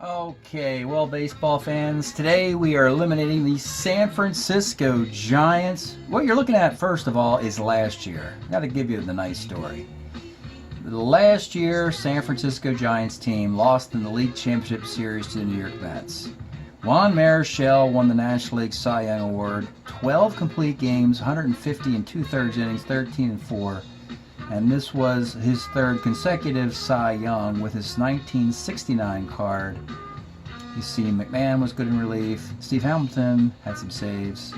Okay, well, baseball fans, today we are eliminating the San Francisco Giants. What you're looking at, first of all, is last year. Got to give you the nice story. Last year, San Francisco Giants team lost in the League Championship Series to the New York Mets. Juan Marichal won the National League Cy Young Award, 12 complete games, 150 and two-thirds innings, 13 and 4. And this was his third consecutive Cy Young with his 1969 card. You see McMahon was good in relief. Steve Hamilton had some saves.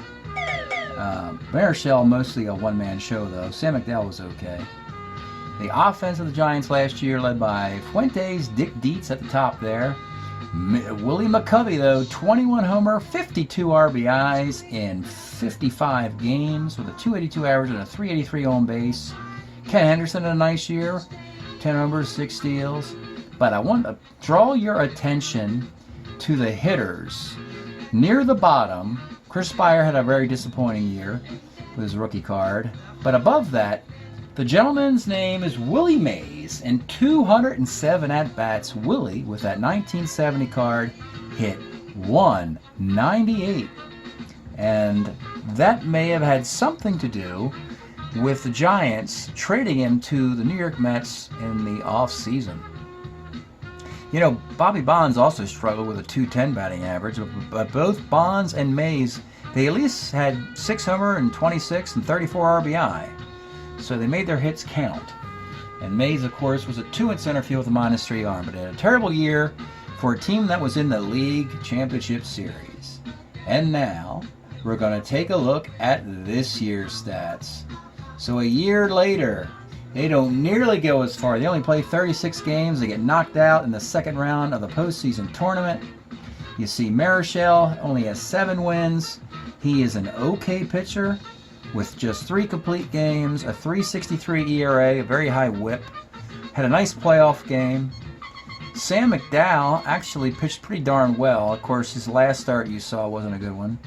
Marichal mostly a one-man show though. Sam McDowell was okay. The offense of the Giants last year led by Fuentes, Dick Dietz at the top there. Willie McCovey though, 21 homer, 52 RBIs in 55 games with a 282 average and a 383 on base. Ken Henderson had a nice year, 10 homers, 6 steals. But I want to draw your attention to the hitters. Near the bottom, Chris Spire had a very disappointing year with his rookie card. But above that, the gentleman's name is Willie Mays, and 207 at-bats. Willie, with that 1970 card, hit 198. And that may have had something to do with the Giants trading him to the New York Mets in the off-season. You know, Bobby Bonds also struggled with a .210 batting average, but both Bonds and Mays, they at least had 6 homer and 26 and 34 RBI. So they made their hits count. And Mays, of course, was a 2 in center field with a -3 arm, but had a terrible year for a team that was in the League Championship Series. And now, we're going to take a look at this year's stats. So a year later, they don't nearly go as far. They only play 36 games. They get knocked out in the second round of the postseason tournament. You see Marichal only has 7 wins. He is an okay pitcher with just 3 complete games, a .363 ERA, a very high whip. Had a nice playoff game. Sam McDowell actually pitched pretty darn well. Of course, his last start you saw wasn't a good one.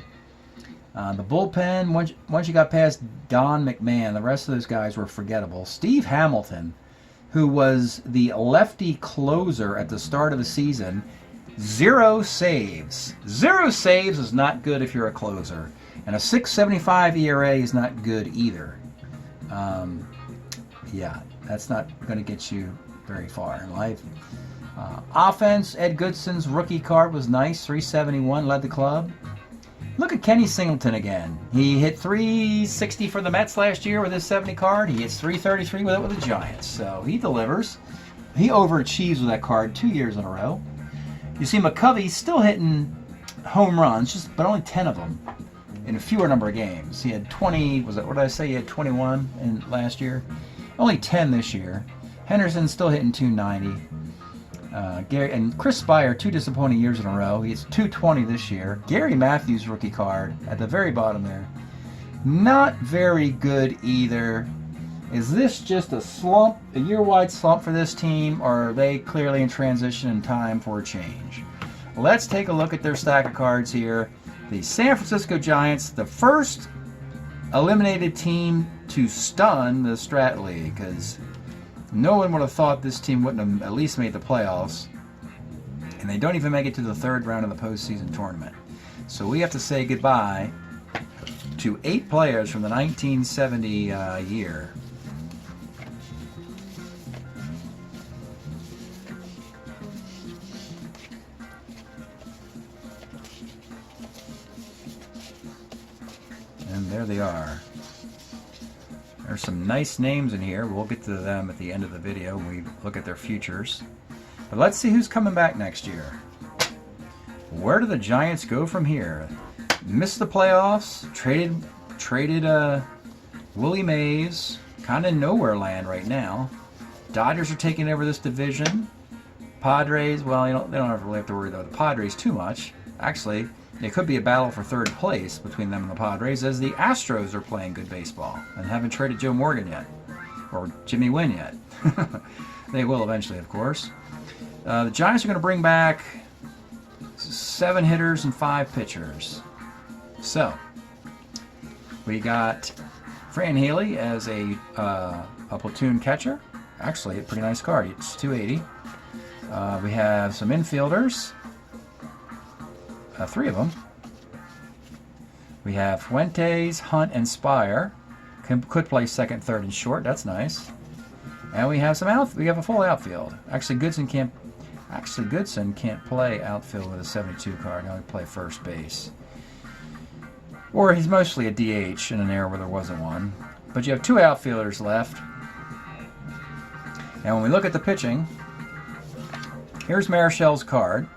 The bullpen, once you got past Don McMahon, the rest of those guys were forgettable. Steve Hamilton, who was the lefty closer at the start of the season, 0 saves. 0 saves is not good if you're a closer. And a .675 ERA is not good either. Yeah, that's not going to get you very far in life. Offense, Ed Goodson's rookie card was nice, .371, led the club. Look at Kenny Singleton again. He hit .360 for the Mets last year with his 70 card. He hits .333 with it with the Giants. So he delivers. He overachieves with that card 2 years in a row. You see McCovey still hitting home runs, but only 10 of them in a fewer number of games. He had 20, what did I say? He had 21 in last year. Only 10 this year. Henderson's still hitting .290. Gary and Chris Spire, 2 disappointing years in a row. He's .220 this year. Gary Matthews rookie card at the very bottom there. Not very good either. Is this just a slump, a year-wide slump for this team, or are they clearly in transition and time for a change? Let's take a look at their stack of cards here. The San Francisco Giants, the first eliminated team to stun the Strat League, because no one would have thought this team wouldn't have at least made the playoffs. And they don't even make it to the third round of the postseason tournament. So we have to say goodbye to 8 players from the 1970 year. And there they are. There's some nice names in here. We'll get to them at the end of the video when we look at their futures. But let's see who's coming back next year. Where do the Giants go from here? Missed the playoffs. Traded Willie Mays. Kind of nowhere land right now. Dodgers are taking over this division. Padres, well, they don't really have to worry about the Padres too much. Actually, it could be a battle for third place between them and the Padres, as the Astros are playing good baseball and haven't traded Joe Morgan yet, or Jimmy Wynn yet. They will eventually, of course. The Giants are going to bring back 7 hitters and 5 pitchers. So, we got Fran Haley as a platoon catcher. Actually, a pretty nice card. It's 280. We have some infielders. 3 of them. We have Fuentes, Hunt, and Spire. Could play second, third, and short. That's nice. And we have we have a full outfield. Actually, Goodson can't play outfield with a 72 card. He only play first base. Or he's mostly a DH in an era where there wasn't one. But you have 2 outfielders left. And when we look at the pitching, here's Marichel's card.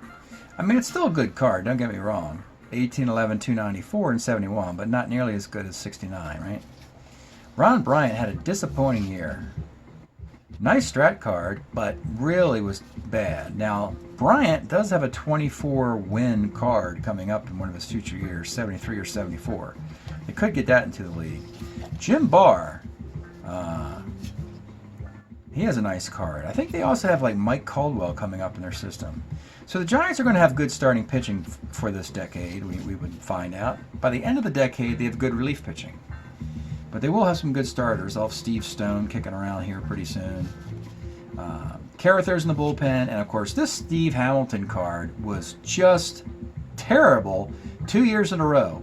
I mean, it's still a good card, don't get me wrong. 18, 11, 294, and 71, but not nearly as good as 69, right? Ron Bryant had a disappointing year. Nice strat card, but really was bad. Now, Bryant does have a 24 win card coming up in one of his future years, 73 or 74. They could get that into the league. Jim Barr, he has a nice card. I think they also have like Mike Caldwell coming up in their system. So the Giants are going to have good starting pitching for this decade, we would find out. By the end of the decade, they have good relief pitching. But they will have some good starters. I'll have Steve Stone kicking around here pretty soon. Carruthers in the bullpen. And, of course, this Steve Hamilton card was just terrible 2 years in a row.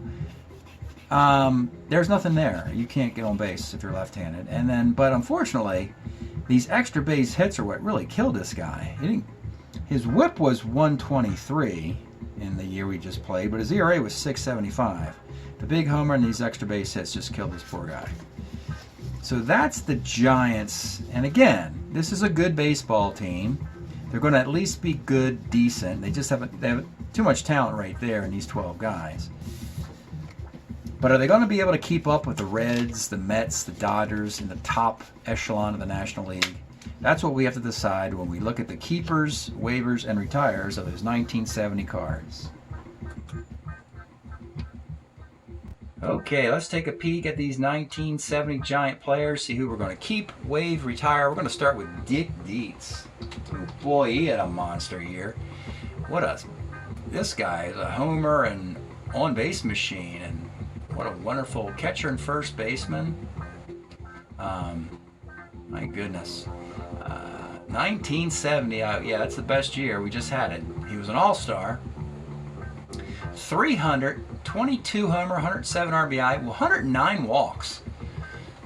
There's nothing there. You can't get on base if you're left-handed. But unfortunately, these extra base hits are what really killed this guy. His whip was 123 in the year we just played, but his ERA was 6.75. The big homer and these extra base hits just killed this poor guy. So that's the Giants. And again, this is a good baseball team. They're going to at least be good, decent. They have too much talent right there in these 12 guys. But are they going to be able to keep up with the Reds, the Mets, the Dodgers in the top echelon of the National League? That's what we have to decide when we look at the keepers, waivers, and retires of those 1970 cards. Okay, let's take a peek at these 1970 Giant players, see who we're going to keep, waive, retire. We're going to start with Dick Dietz. Oh boy, he had a monster year. This guy is a homer and on-base machine, and what a wonderful catcher and first baseman. My goodness. 1970, yeah, that's the best year. We just had it. He was an all-star. 322 homer, 107 RBI, 109 walks.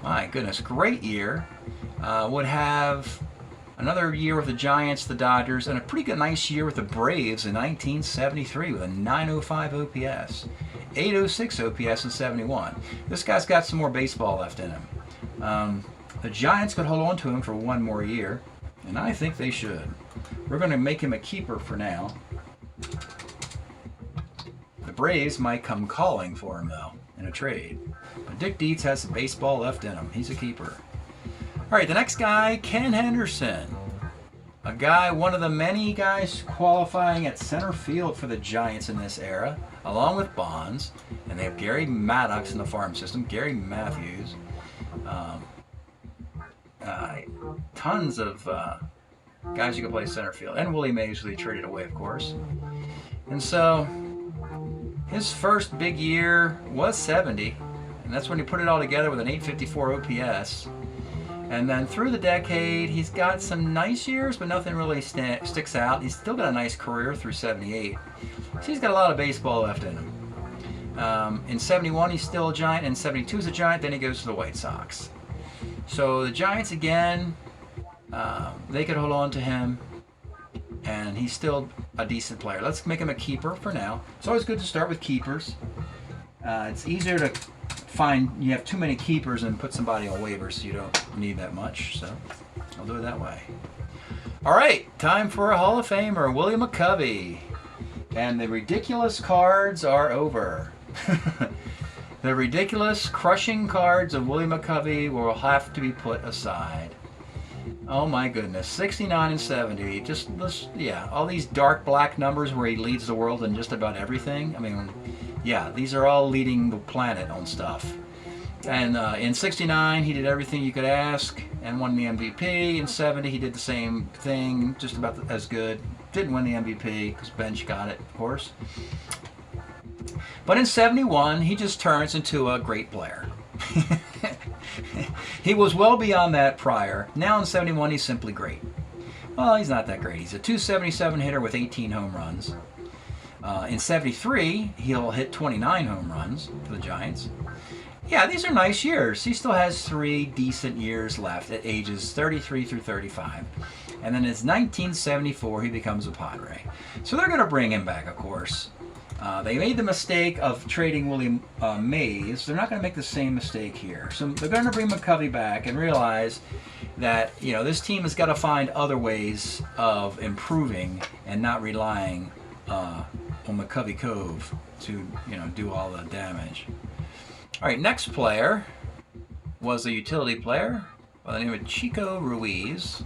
My goodness, great year. Would have another year with the Giants, the Dodgers, and a pretty good nice year with the Braves in 1973 with a 905 OPS, 806 OPS in 71. This guy's got some more baseball left in him. The Giants could hold on to him for one more year, and I think they should. We're going to make him a keeper for now. The Braves might come calling for him, though, in a trade. But Dick Dietz has some baseball left in him. He's a keeper. All right, the next guy, Ken Henderson. A guy, one of the many guys qualifying at center field for the Giants in this era, along with Bonds. And they have Gary Maddox in the farm system, Gary Matthews. Tons of guys you can play center field. And Willie Mays, who they traded away, of course. And so his first big year was 70. And that's when he put it all together with an 854 OPS. And then through the decade, he's got some nice years, but nothing really sticks out. He's still got a nice career through 78. So he's got a lot of baseball left in him. In 71, he's still a Giant. In 72, he's a Giant. Then he goes to the White Sox. So the Giants, again, they could hold on to him. And he's still a decent player. Let's make him a keeper for now. It's always good to start with keepers. It's easier to find you have too many keepers and put somebody on waivers, so you don't need that much. So I'll do it that way. All right, time for a Hall of Famer, Willie McCovey. And the ridiculous cards are over. The ridiculous crushing cards of Willie McCovey will have to be put aside. Oh my goodness, 69 and 70, yeah, all these dark black numbers where he leads the world in just about everything. I mean, yeah, these are all leading the planet on stuff. And in 69, he did everything you could ask and won the MVP. In 70, he did the same thing, just about as good. Didn't win the MVP because Bench got it, of course. But in 71, he just turns into a great player. He was well beyond that prior. Now in 71, he's simply great. Well, he's not that great. He's a 277 hitter with 18 home runs. In 73, he'll hit 29 home runs for the Giants. Yeah, these are nice years. He still has 3 decent years left at ages 33 through 35. And then in 1974, he becomes a Padre. So they're going to bring him back, of course. They made the mistake of trading Willie Mays. They're not going to make the same mistake here. So they're going to bring McCovey back and realize that, you know, this team has got to find other ways of improving and not relying on McCovey Cove to, you know, do all the damage. All right, next player was a utility player by the name of Chico Ruiz.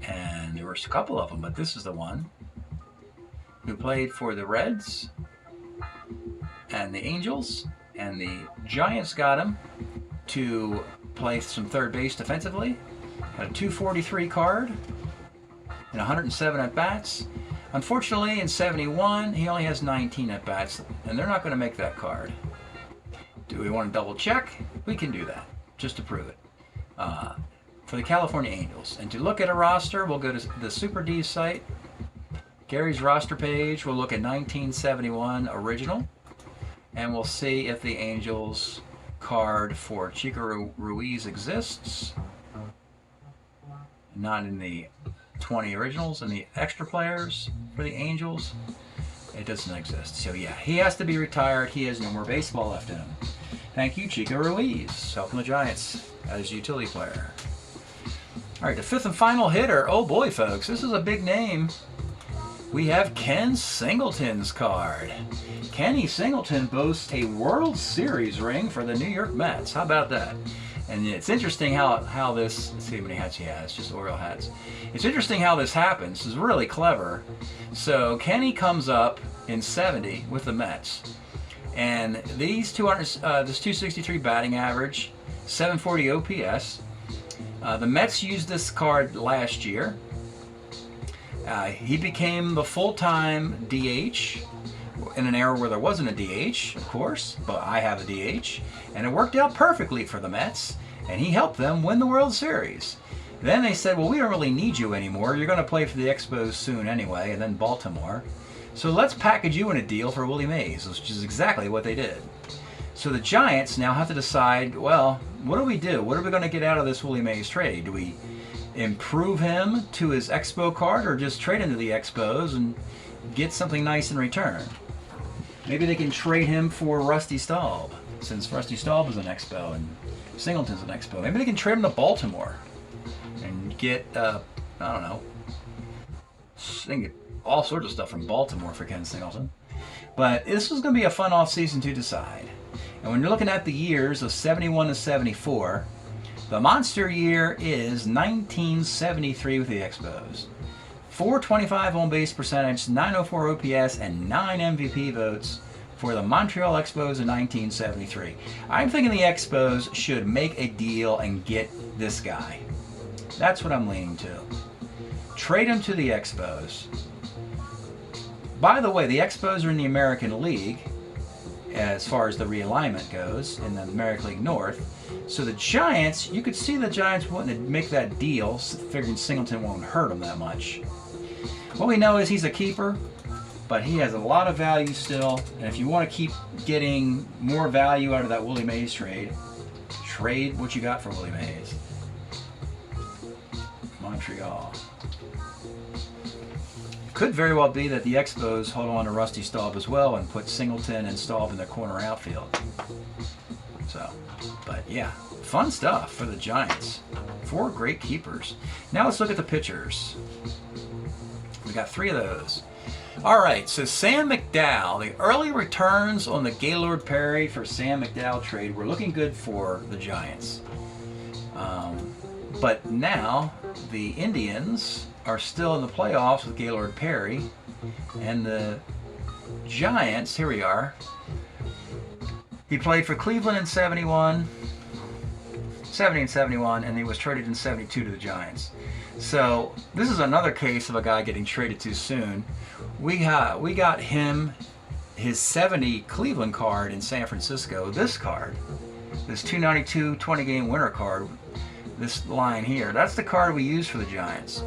And there were a couple of them, but this is the one who played for the Reds and the Angels, and the Giants got him to play some third base defensively. Had a 243 card and 107 at-bats. Unfortunately, in 71, he only has 19 at-bats, and they're not going to make that card. Do we want to double check? We can do that, just to prove it. For the California Angels. And to look at a roster, we'll go to the Super D site. Gary's roster page, we'll look at 1971 original, and we'll see if the Angels card for Chico Ruiz exists. Not in the 20 originals and the extra players for the Angels. It doesn't exist. So yeah, he has to be retired. He has no more baseball left in him. Thank you, Chico Ruiz, helping the Giants as a utility player. All right, the fifth and final hitter. Oh boy, folks, this is a big name. We have Ken Singleton's card. Kenny Singleton boasts a World Series ring for the New York Mets. How about that? And it's interesting how this, let's see how many hats he has, just Oriole hats. It's interesting how this happens. It's really clever. So Kenny comes up in 70 with the Mets. And these this 263 batting average, 740 OPS. The Mets used this card last year. He became the full-time DH in an era where there wasn't a DH, of course, but I have a DH, and it worked out perfectly for the Mets, and he helped them win the World Series. Then they said, well, we don't really need you anymore. You're going to play for the Expos soon anyway, and then Baltimore. So let's package you in a deal for Willie Mays, which is exactly what they did. So the Giants now have to decide, well, what do we do? What are we going to get out of this Willie Mays trade? Do we improve him to his Expo card, or just trade him to the Expos and get something nice in return? Maybe they can trade him for Rusty Staub, since Rusty Staub is an Expo and Singleton's an Expo. Maybe they can trade him to Baltimore and get, I don't know, all sorts of stuff from Baltimore for Ken Singleton. But this is going to be a fun offseason to decide. And when you're looking at the years of 71 to 74, the monster year is 1973 with the Expos. 425 on base percentage, 904 OPS, and 9 MVP votes for the Montreal Expos in 1973. I'm thinking the Expos should make a deal and get this guy. That's what I'm leaning to. Trade him to the Expos. By the way, the Expos are in the American League as far as the realignment goes in the American League North. So the Giants, you could see the Giants wanting to make that deal, figuring Singleton won't hurt him that much. What we know is he's a keeper, but he has a lot of value still. And if you want to keep getting more value out of that Willie Mays trade, trade what you got for Willie Mays. Montreal. Could very well be that the Expos hold on to Rusty Staub as well and put Singleton and Staub in their corner outfield. So, but yeah, fun stuff for the Giants. 4 great keepers. Now let's look at the pitchers. We got 3 of those. All right, so Sam McDowell, the early returns on the Gaylord Perry for Sam McDowell trade were looking good for the Giants. But now the Indians are still in the playoffs with Gaylord Perry, and the Giants, here we are. He played for Cleveland in 70 and 71, and he was traded in 72 to the Giants. So this is another case of a guy getting traded too soon. We got him his 70 Cleveland card in San Francisco. This card, this 292 20-game winner card, this line here, that's the card we used for the Giants.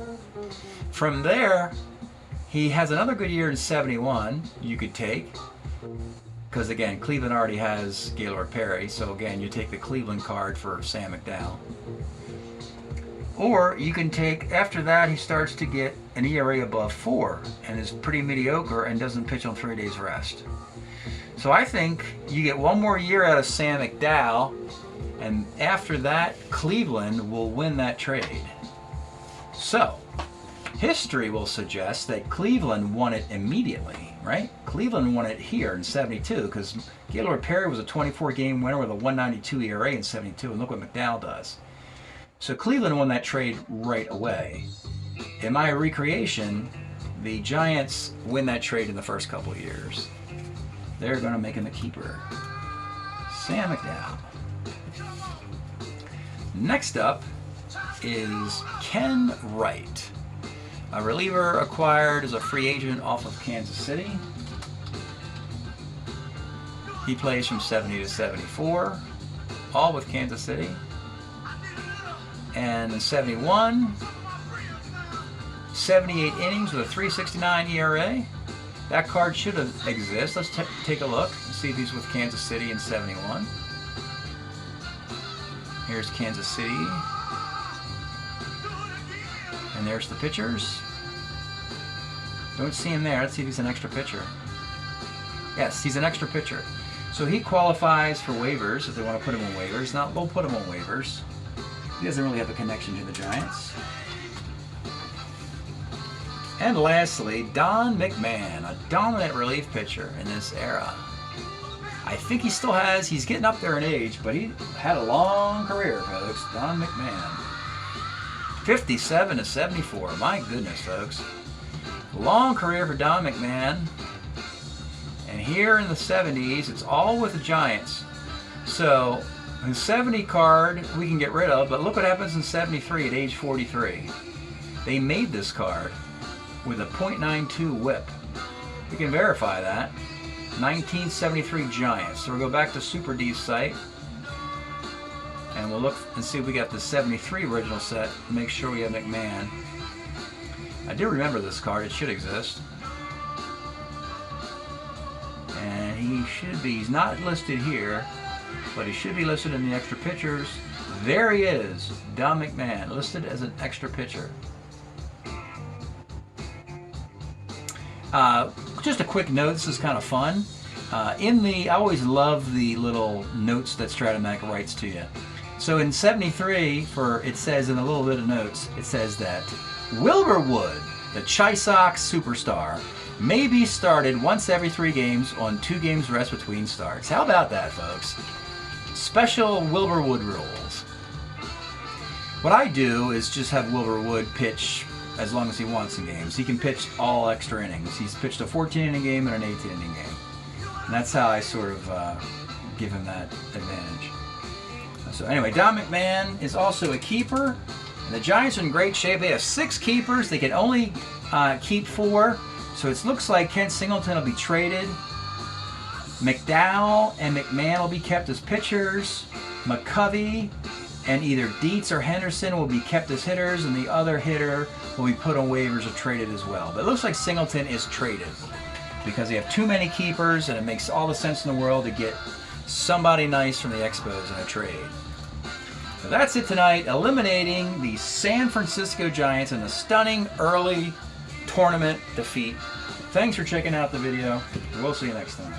From there, He has another good year in 71 you could take, because again, Cleveland already has Gaylord Perry, so again, you take the Cleveland card for Sam McDowell. Or you can take, after that, he starts to get an ERA above 4 and is pretty mediocre and doesn't pitch on 3 days rest. So I think you get one more year out of Sam McDowell, and after that, Cleveland will win that trade. So, history will suggest that Cleveland won it immediately, right? Cleveland won it here in 72 because Gaylord Perry was a 24-game winner with a 192 ERA in 72, and look what McDowell does. So Cleveland won that trade right away. In my recreation, the Giants win that trade in the first couple of years. They're going to make him a keeper. Sam McDowell. Next up is Ken Wright, a reliever acquired as a free agent off of Kansas City. He plays from 70 to 74, all with Kansas City. And in 71, 78 innings with a 3.69 ERA. That card should exist. Let's take a look and see if he's with Kansas City in 71. Here's Kansas City. And there's the pitchers. Don't see him there. Let's see if he's an extra pitcher. Yes, he's an extra pitcher. So he qualifies for waivers if they want to put him on waivers. Now, we'll put him on waivers. He doesn't really have a connection to the Giants. And lastly, Don McMahon, a dominant relief pitcher in this era. I think he still has, he's getting up there in age, but he had a long career, folks. Don McMahon. 57 to 74. My goodness, folks. Long career for Don McMahon. And here in the 70s, it's all with the Giants. So, the 70 card we can get rid of, but look what happens in 73 at age 43. They made this card with a .92 whip. We can verify that. 1973 Giants. So we'll go back to Super D's site and we'll look and see if we got the 73 original set. Make sure we have McMahon. I do remember this card. It should exist. And he should be, he's not listed here, but he should be listed in the extra pitchers. There he is, Don McMahon, listed as an extra pitcher. Just a quick note, this is kind of fun. I always love the little notes that Strat-O-Matic writes to you. So in 73, it says in a little bit of notes, it says that Wilbur Wood, the Chi Sox superstar, may be started once every 3 games on 2 games rest between starts. How about that, folks? Special Wilbur Wood rules. What I do is just have Wilbur Wood pitch as long as he wants in games. He can pitch all extra innings. He's pitched a 14-inning game and an 18-inning game. And that's how I sort of give him that advantage. So anyway, Don McMahon is also a keeper. And the Giants are in great shape. They have 6 keepers. They can only keep 4. So it looks like Kent Singleton will be traded. McDowell and McMahon will be kept as pitchers. McCovey and either Dietz or Henderson will be kept as hitters, and the other hitter will be put on waivers or traded as well. But it looks like Singleton is traded because they have too many keepers, and it makes all the sense in the world to get somebody nice from the Expos in a trade. So that's it tonight, eliminating the San Francisco Giants in a stunning early tournament defeat. Thanks for checking out the video. We'll see you next time.